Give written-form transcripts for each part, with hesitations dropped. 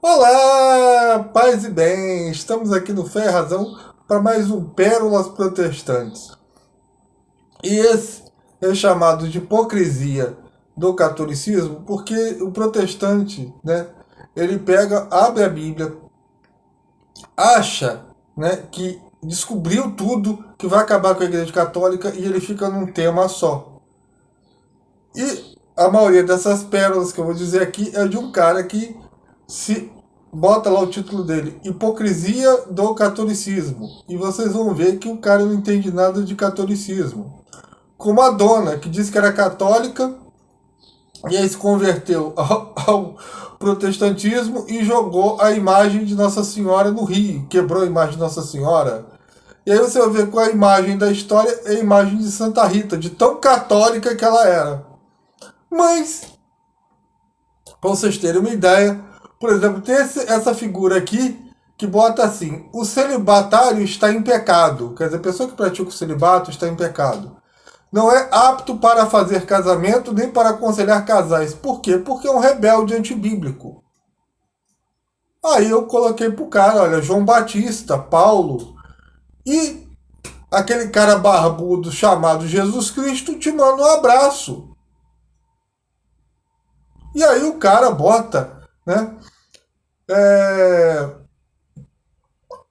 Olá, paz e bem, estamos aqui no Fé e Razão para mais um Pérolas Protestantes. E esse é chamado de hipocrisia do catolicismo porque o protestante, ele pega, abre a Bíblia, acha, que descobriu tudo, que vai acabar com a Igreja Católica e ele fica num tema só. E a maioria dessas pérolas que eu vou dizer aqui é de um cara que se bota lá o título dele, Hipocrisia do Catolicismo. E vocês vão ver que o cara não entende nada de catolicismo. Como a dona, que disse que era católica, e aí se converteu ao protestantismo e jogou a imagem de Nossa Senhora no rio, quebrou a imagem de Nossa Senhora. E aí você vai ver com a imagem da história é a imagem de Santa Rita, de tão católica que ela era. Mas, para vocês terem uma ideia, por exemplo, tem essa figura aqui que bota assim: o celibatário está em pecado. Quer dizer, a pessoa que pratica o celibato está em pecado. Não é apto para fazer casamento nem para aconselhar casais. Por quê? Porque é um rebelde antibíblico. Aí eu coloquei pro cara, olha, João Batista, Paulo e aquele cara barbudo chamado Jesus Cristo te manda um abraço. E aí o cara bota,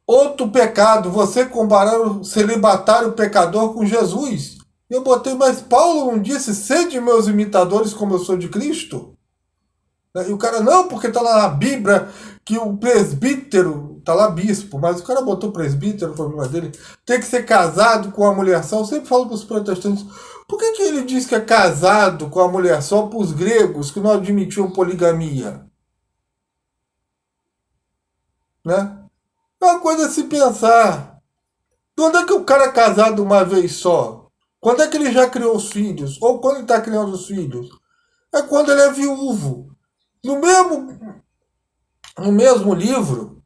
outro pecado, você comparar o celibatário pecador com Jesus. Eu botei, mas Paulo não disse, sede meus imitadores como eu sou de Cristo? E o cara, não, porque tá lá na Bíblia que o presbítero, tá lá bispo, mas o cara botou presbítero, o problema dele, tem que ser casado com a mulher só. Eu sempre falo pros protestantes, por que ele diz que é casado com a mulher só pros gregos que não admitiam poligamia? Né? É uma coisa a se pensar. Quando é que o cara é casado uma vez só? Quando é que ele já criou os filhos? Ou quando ele está criando os filhos? É quando ele é viúvo. No mesmo livro,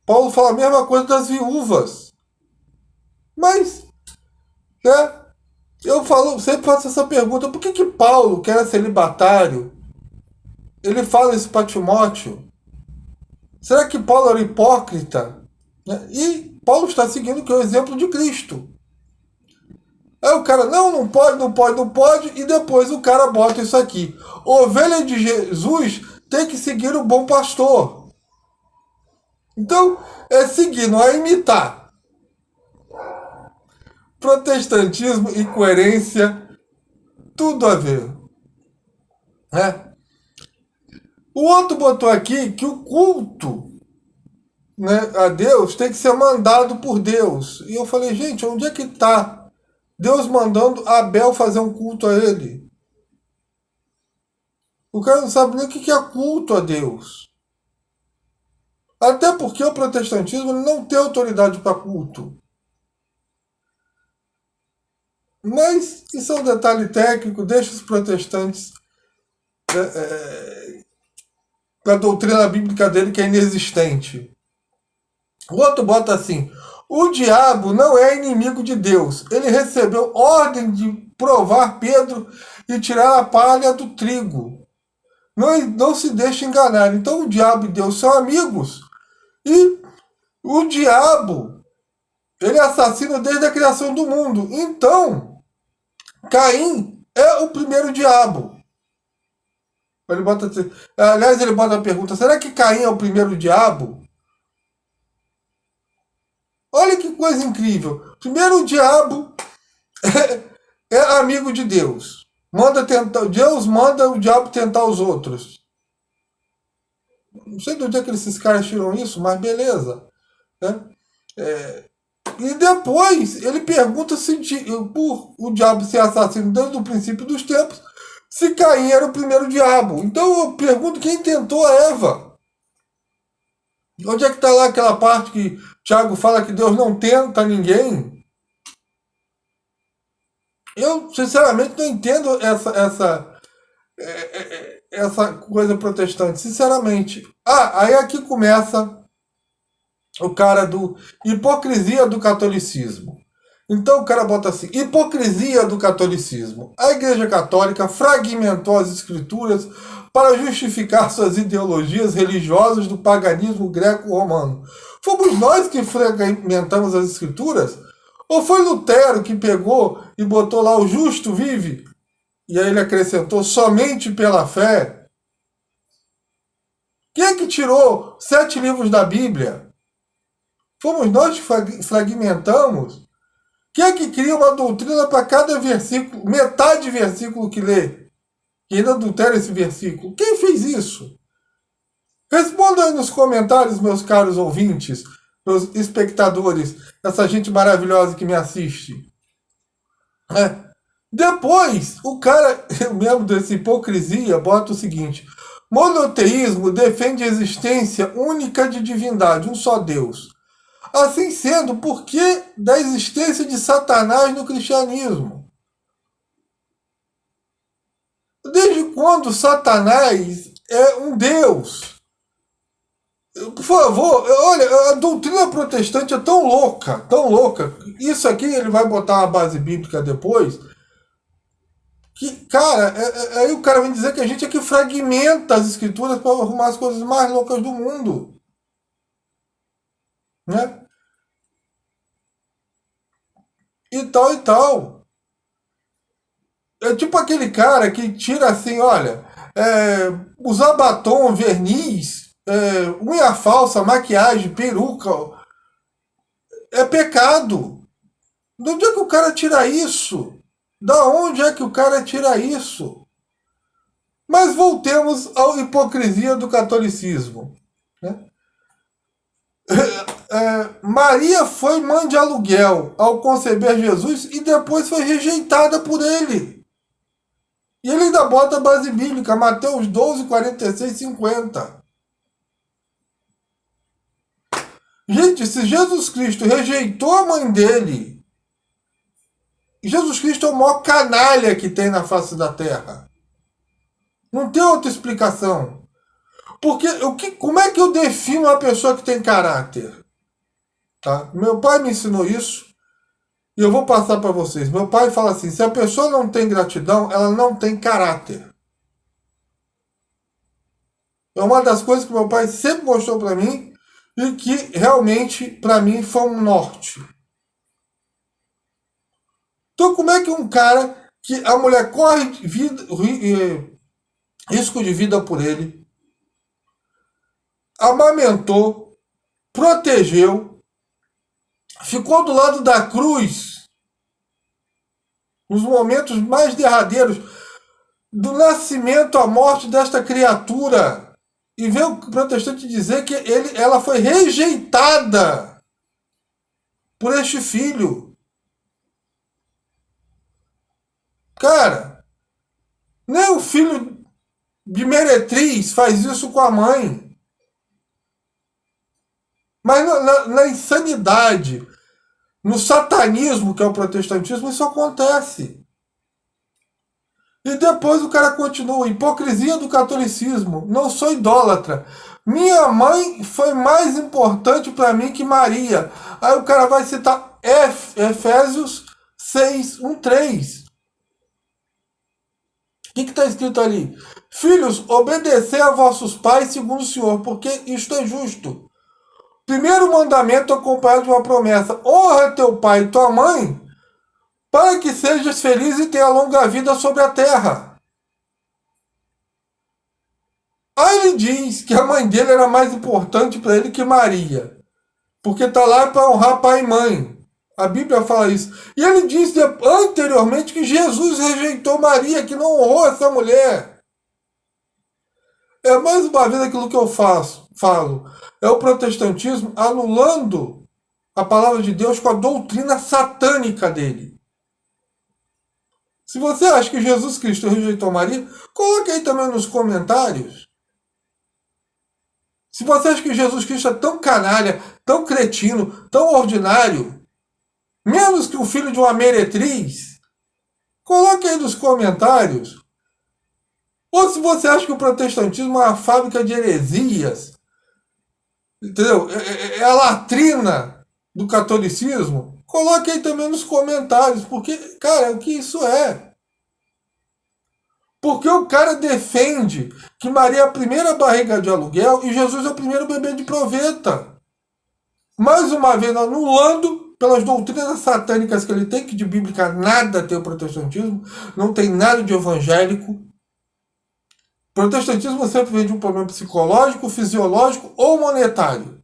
Paulo fala a mesma coisa das viúvas. Mas, eu sempre faço essa pergunta, por que Paulo, que era celibatário, ele fala isso para Timóteo? Será que Paulo era hipócrita? E Paulo está seguindo que é o exemplo de Cristo. Aí o cara, não pode, não pode, não pode, e depois o cara bota isso aqui. Ovelha de Jesus tem que seguir o bom pastor. Então, é seguir, não é imitar. Protestantismo e coerência, tudo a ver. O outro botou aqui que o culto, a Deus tem que ser mandado por Deus. E eu falei, gente, onde é que está Deus mandando Abel fazer um culto a ele? O cara não sabe nem o que é culto a Deus. Até porque o protestantismo não tem autoridade para culto. Mas isso é um detalhe técnico, deixa os protestantes com a doutrina bíblica dele que é inexistente. O outro bota assim: o diabo não é inimigo de Deus. Ele recebeu ordem de provar Pedro e tirar a palha do trigo. Não se deixe enganar. Então o diabo e Deus são amigos. E o diabo, ele é assassino desde a criação do mundo. Então, Caim é o primeiro diabo. Ele bota, aliás, ele bota a pergunta: será que Caim é o primeiro diabo? Olha que coisa incrível. Primeiro, o diabo é amigo de Deus. Deus manda o diabo tentar os outros. Não sei de onde é que esses caras tiram isso, mas beleza. E depois ele pergunta se por o diabo ser assassino desde o princípio dos tempos, se Caim era o primeiro diabo. Então eu pergunto quem tentou a Eva. Onde é que está lá aquela parte que Tiago fala que Deus não tenta ninguém? Eu, sinceramente, não entendo essa coisa protestante. Sinceramente. Aí aqui começa o cara do hipocrisia do catolicismo. Então o cara bota assim: hipocrisia do catolicismo. A Igreja Católica fragmentou as escrituras para justificar suas ideologias religiosas do paganismo greco-romano? Fomos nós que fragmentamos as escrituras? Ou foi Lutero que pegou e botou lá o justo vive? E aí ele acrescentou somente pela fé? Quem é que tirou 7 livros da Bíblia? Fomos nós que fragmentamos? Quem é que cria uma doutrina para cada versículo, metade versículo que lê? E ainda adultera esse versículo. Quem fez isso? Responda aí nos comentários, meus caros ouvintes, meus espectadores, essa gente maravilhosa que me assiste. Depois, o cara, mesmo dessa hipocrisia, bota o seguinte: monoteísmo defende a existência única de divindade, um só Deus. Assim sendo, por que da existência de Satanás no cristianismo? Desde quando Satanás é um Deus? Por favor, olha, a doutrina protestante é tão louca, tão louca. Isso aqui ele vai botar uma base bíblica depois. Que, cara, aí o cara vem dizer que a gente é que fragmenta as escrituras para arrumar as coisas mais loucas do mundo. Né? E tal e tal. É tipo aquele cara que tira assim, olha, usar batom, verniz, unha falsa, maquiagem, peruca, é pecado. De onde é que o cara tira isso? Da onde é que o cara tira isso? Mas voltemos à hipocrisia do catolicismo. Né? Maria foi mãe de aluguel ao conceber Jesus e depois foi rejeitada por ele. E ele ainda bota a base bíblica, Mateus 12, 46, 50. Gente, se Jesus Cristo rejeitou a mãe dele, Jesus Cristo é o maior canalha que tem na face da terra. Não tem outra explicação. Porque como é que eu defino uma pessoa que tem caráter? Tá? Meu pai me ensinou isso e eu vou passar para vocês. Meu pai fala assim: se a pessoa não tem gratidão, ela não tem caráter. É uma das coisas que meu pai sempre mostrou para mim e que realmente para mim foi um norte. Então como é que um cara que a mulher corre risco de vida por ele, amamentou, protegeu, ficou do lado da cruz nos momentos mais derradeiros do nascimento à morte desta criatura, e vê o protestante dizer que ela foi rejeitada por este filho. Cara, nem o filho de meretriz faz isso com a mãe. Mas na insanidade, no satanismo, que é o protestantismo, isso acontece. E depois o cara continua: hipocrisia do catolicismo. Não sou idólatra. Minha mãe foi mais importante para mim que Maria. Aí o cara vai citar Efésios 6, 1, 3. O que está escrito ali? Filhos, obedecei a vossos pais segundo o Senhor, porque isto é justo. Primeiro mandamento acompanhado de uma promessa: honra teu pai e tua mãe, para que sejas feliz e tenha longa vida sobre a terra. Aí ele diz que a mãe dele era mais importante para ele que Maria, porque está lá para honrar pai e mãe. A Bíblia fala isso. E ele disse anteriormente que Jesus rejeitou Maria, que não honrou essa mulher. É mais uma vez aquilo que eu falo. É o protestantismo anulando a palavra de Deus com a doutrina satânica dele. Se você acha que Jesus Cristo rejeitou Maria, coloque aí também nos comentários. Se você acha que Jesus Cristo é tão canalha, tão cretino, tão ordinário, menos que o filho de uma meretriz, coloque aí nos comentários. Ou se você acha que o protestantismo é uma fábrica de heresias, entendeu? É a latrina do catolicismo, coloque aí também nos comentários, porque, cara, o que isso é? Porque o cara defende que Maria é a primeira barriga de aluguel e Jesus é o primeiro bebê de proveta. Mais uma vez, anulando pelas doutrinas satânicas que ele tem, que de bíblica nada tem o protestantismo, não tem nada de evangélico. O protestantismo sempre vem de um problema psicológico, fisiológico ou monetário.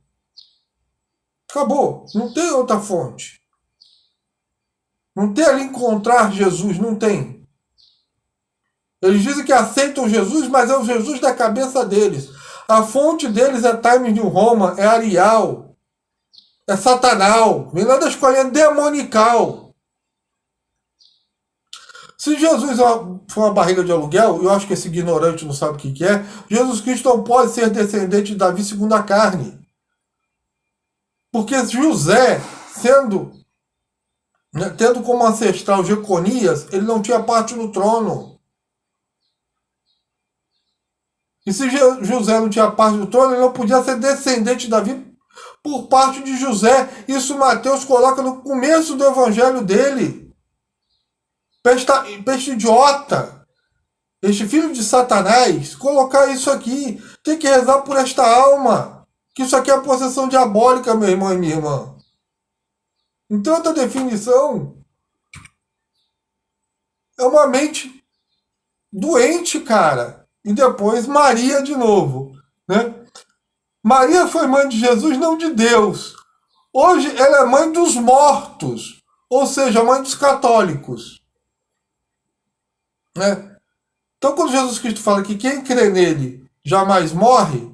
Acabou. Não tem outra fonte. Não tem ali encontrar Jesus, não tem. Eles dizem que aceitam Jesus, mas é o Jesus da cabeça deles. A fonte deles é Times New Roman, é Arial, é Satanal, vem lá da escolinha demonical. Se Jesus for uma barriga de aluguel, eu acho que esse ignorante não sabe o que é, Jesus Cristo não pode ser descendente de Davi segundo a carne. Porque José, tendo como ancestral Jeconias, ele não tinha parte no trono. E se José não tinha parte do trono, ele não podia ser descendente de Davi por parte de José. Isso Mateus coloca no começo do evangelho dele. Peste idiota. Este filho de Satanás, colocar isso aqui. Tem que rezar por esta alma. Que isso aqui é possessão diabólica, meu irmão e minha irmã. Então, outra definição é uma mente doente, cara. E depois Maria de novo, né? Maria foi mãe de Jesus, não de Deus. Hoje ela é mãe dos mortos, ou seja, mãe dos católicos, né? Então quando Jesus Cristo fala que quem crê nele jamais morre,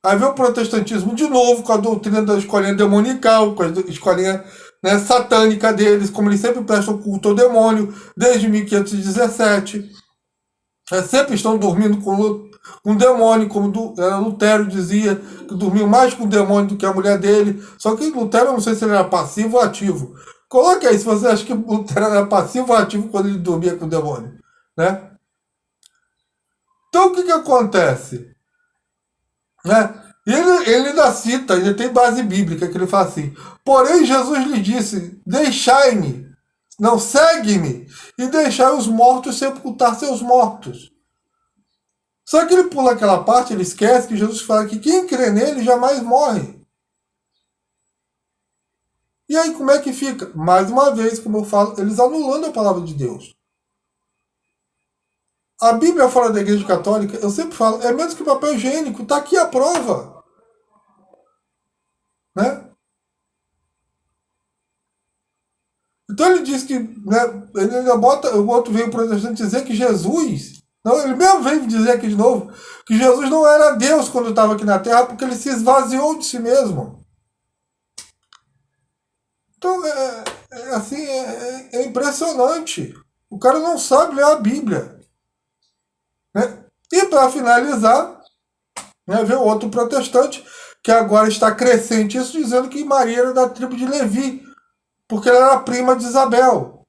aí vem o protestantismo de novo com a doutrina da escolinha demonical, com a escolinha, né, satânica deles, como eles sempre prestam culto ao demônio, desde 1517. Sempre estão dormindo com um demônio, como Lutero dizia, que dormiu mais com o demônio do que a mulher dele. Só que Lutero, eu não sei se ele era passivo ou ativo. Coloque aí se você acha que Lutero era passivo ou ativo quando ele dormia com o demônio, né? Então o que acontece? Né? Ele ainda cita, ainda tem base bíblica que ele fala assim: porém Jesus lhe disse, deixai-me, não, segue-me, e deixai os mortos sepultar seus mortos. Só que ele pula aquela parte, ele esquece que Jesus fala que quem crê nele jamais morre. E aí como é que fica? Mais uma vez, como eu falo, eles anulando a palavra de Deus. A Bíblia fora da Igreja Católica, eu sempre falo, é menos que papel higiênico, está aqui a prova. Né? Então ele diz que, né, ele ainda bota, o outro veio protestante dizer que Jesus, não, ele mesmo veio dizer aqui de novo, que Jesus não era Deus quando estava aqui na Terra, porque ele se esvaziou de si mesmo. Então, assim, é impressionante. O cara não sabe ler a Bíblia. Né? E para finalizar, né, veio outro protestante, que agora está crescente isso, dizendo que Maria era da tribo de Levi, porque ela era prima de Isabel.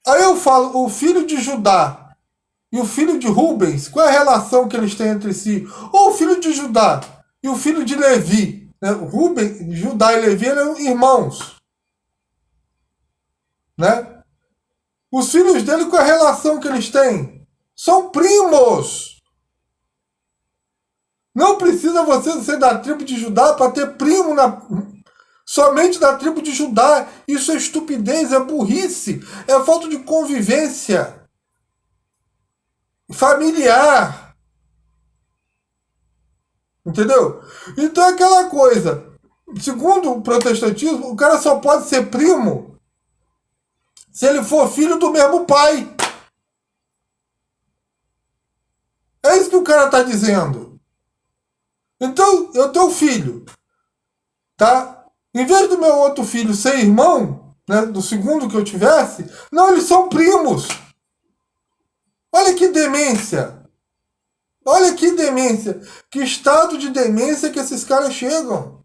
Aí eu falo, o filho de Judá e o filho de Rubens, qual é a relação que eles têm entre si? Ou o filho de Judá e o filho de Levi, né? Rubens, Judá e Levi eram irmãos, né? Os filhos dele, qual é a relação que eles têm? São primos. Não precisa você ser da tribo de Judá para ter primo somente da tribo de Judá. Isso é estupidez, é burrice, é falta de convivência familiar. Entendeu? Então é aquela coisa. Segundo o protestantismo, o cara só pode ser primo se ele for filho do mesmo pai. É isso que o cara está dizendo. Então, eu tenho filho, tá? Em vez do meu outro filho ser irmão, né, do segundo que eu tivesse, não, eles são primos. Olha que demência. Olha que demência. Que estado de demência que esses caras chegam.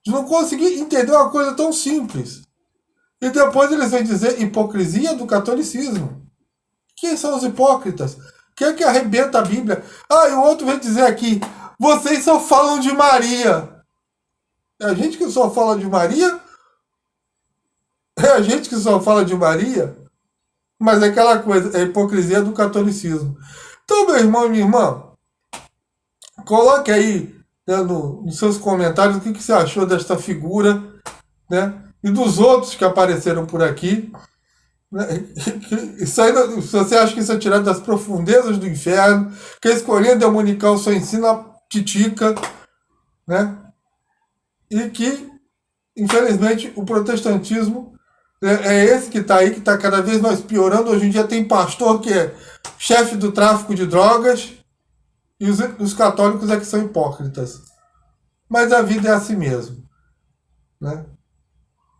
De não conseguir entender uma coisa tão simples. E depois eles vêm dizer hipocrisia do catolicismo. Quem são os hipócritas? Quem é que arrebenta a Bíblia? Ah, e o outro vem dizer aqui, vocês só falam de Maria. É a gente que só fala de Maria? É a gente que só fala de Maria? Mas é aquela coisa, é a hipocrisia do catolicismo. Então, meu irmão e minha irmã, coloque aí, né, nos seus comentários o que você achou desta figura, né? E dos outros que apareceram por aqui. Né? Isso aí, se você acha que isso é tirado das profundezas do inferno, que a escolinha demonical só ensina titica, né? E que, infelizmente, o protestantismo é esse que está aí, que está cada vez mais piorando. Hoje em dia tem pastor que é chefe do tráfico de drogas e os católicos é que são hipócritas. Mas a vida é assim mesmo, né?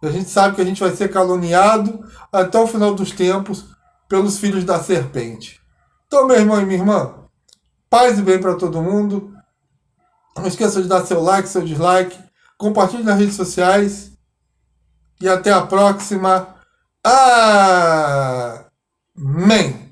A gente sabe que a gente vai ser caluniado até o final dos tempos pelos filhos da serpente. Então, meu irmão e minha irmã, paz e bem para todo mundo. Não esqueça de dar seu like, seu dislike. Compartilhe nas redes sociais. E até a próxima. Amém.